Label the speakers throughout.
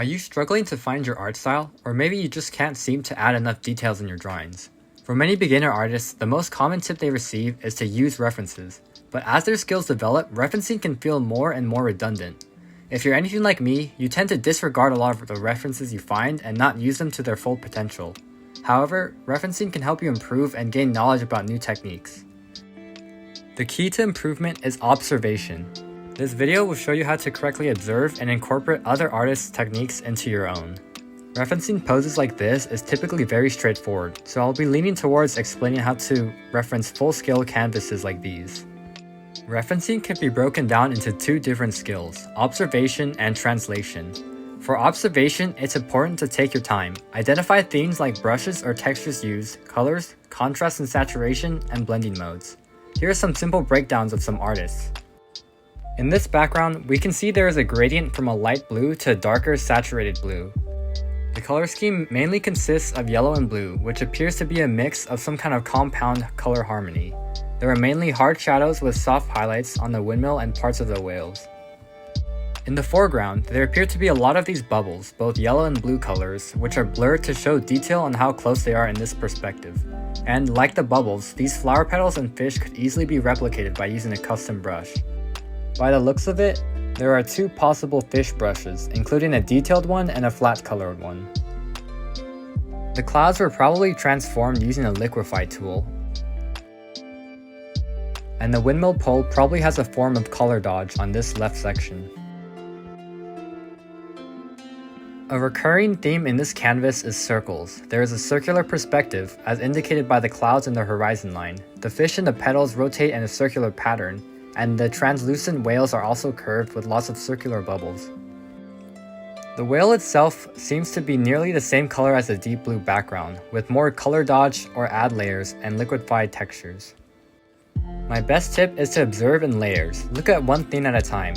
Speaker 1: Are you struggling to find your art style, or maybe you just can't seem to add enough details in your drawings? For many beginner artists, the most common tip they receive is to use references, but as their skills develop, referencing can feel more and more redundant. If you're anything like me, you tend to disregard a lot of the references you find and not use them to their full potential. However, referencing can help you improve and gain knowledge about new techniques. The key to improvement is observation. This video will show you how to correctly observe and incorporate other artists' techniques into your own. Referencing poses like this is typically very straightforward, so I'll be leaning towards explaining how to reference full-scale canvases like these. Referencing can be broken down into two different skills, observation and translation. For observation, it's important to take your time. Identify themes like brushes or textures used, colors, contrast and saturation, and blending modes. Here are some simple breakdowns of some artists. In this background, we can see there is a gradient from a light blue to a darker saturated blue. The color scheme mainly consists of yellow and blue, which appears to be a mix of some kind of compound color harmony. There are mainly hard shadows with soft highlights on the windmill and parts of the whales. In the foreground, there appear to be a lot of these bubbles, both yellow and blue colors, which are blurred to show detail on how close they are in this perspective. And like the bubbles, these flower petals and fish could easily be replicated by using a custom brush. By the looks of it, there are two possible fish brushes, including a detailed one and a flat colored one. The clouds were probably transformed using a liquify tool. And the windmill pole probably has a form of color dodge on this left section. A recurring theme in this canvas is circles. There is a circular perspective, as indicated by the clouds in the horizon line. The fish and the petals rotate in a circular pattern, and the translucent whales are also curved with lots of circular bubbles. The whale itself seems to be nearly the same color as the deep blue background, with more color dodge or add layers and liquefied textures. My best tip is to observe in layers. Look at one thing at a time.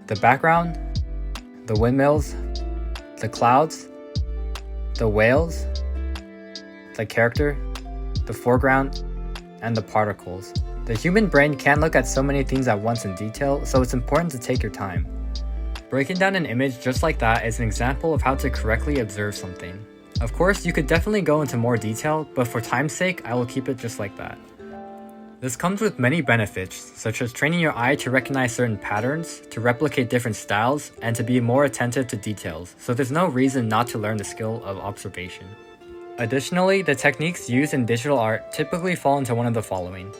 Speaker 1: The background, the windmills, the clouds, the whales, the character, the foreground, and the particles. The human brain can't look at so many things at once in detail, so it's important to take your time. Breaking down an image just like that is an example of how to correctly observe something. Of course, you could definitely go into more detail, but for time's sake, I will keep it just like that. This comes with many benefits, such as training your eye to recognize certain patterns, to replicate different styles, and to be more attentive to details, so there's no reason not to learn the skill of observation. Additionally, the techniques used in digital art typically fall into one of the following: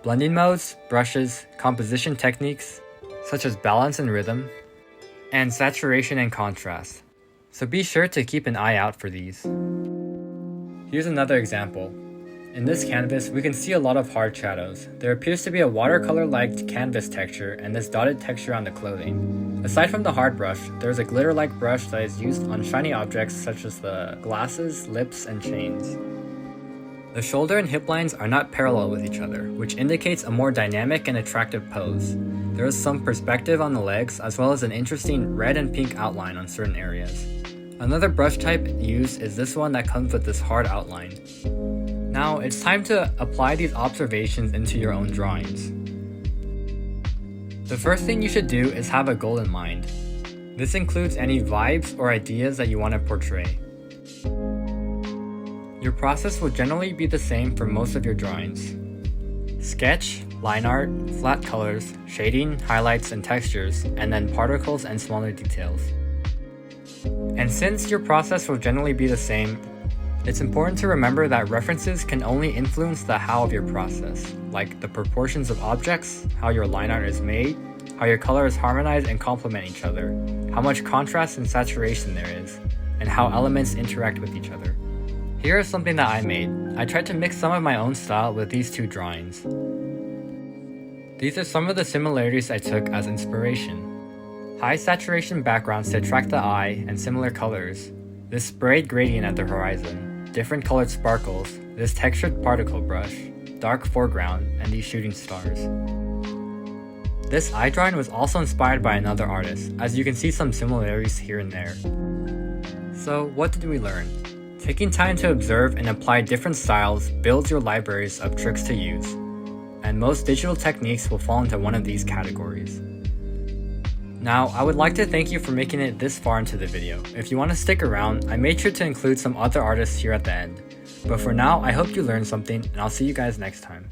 Speaker 1: blending modes, brushes, composition techniques, such as balance and rhythm, and saturation and contrast. So be sure to keep an eye out for these. Here's another example. In this canvas, we can see a lot of hard shadows. There appears to be a watercolor-like canvas texture and this dotted texture on the clothing. Aside from the hard brush, there is a glitter-like brush that is used on shiny objects such as the glasses, lips, and chains. The shoulder and hip lines are not parallel with each other, which indicates a more dynamic and attractive pose. There is some perspective on the legs, as well as an interesting red and pink outline on certain areas. Another brush type used is this one that comes with this hard outline. Now, it's time to apply these observations into your own drawings. The first thing you should do is have a goal in mind. This includes any vibes or ideas that you want to portray. Your process will generally be the same for most of your drawings. Sketch, line art, flat colors, shading, highlights, and textures, and then particles and smaller details. And since your process will generally be the same, it's important to remember that references can only influence the how of your process, like the proportions of objects, how your line art is made, how your colors harmonize and complement each other, how much contrast and saturation there is, and how elements interact with each other. Here is something that I made. I tried to mix some of my own style with these two drawings. These are some of the similarities I took as inspiration. High saturation backgrounds to attract the eye and similar colors, this sprayed gradient at the horizon, different colored sparkles, this textured particle brush, dark foreground, and these shooting stars. This eye drawing was also inspired by another artist, as you can see some similarities here and there. So what did we learn? Taking time to observe and apply different styles builds your libraries of tricks to use, and most digital techniques will fall into one of these categories. Now, I would like to thank you for making it this far into the video. If you want to stick around, I made sure to include some other artists here at the end. But for now, I hope you learned something, and I'll see you guys next time.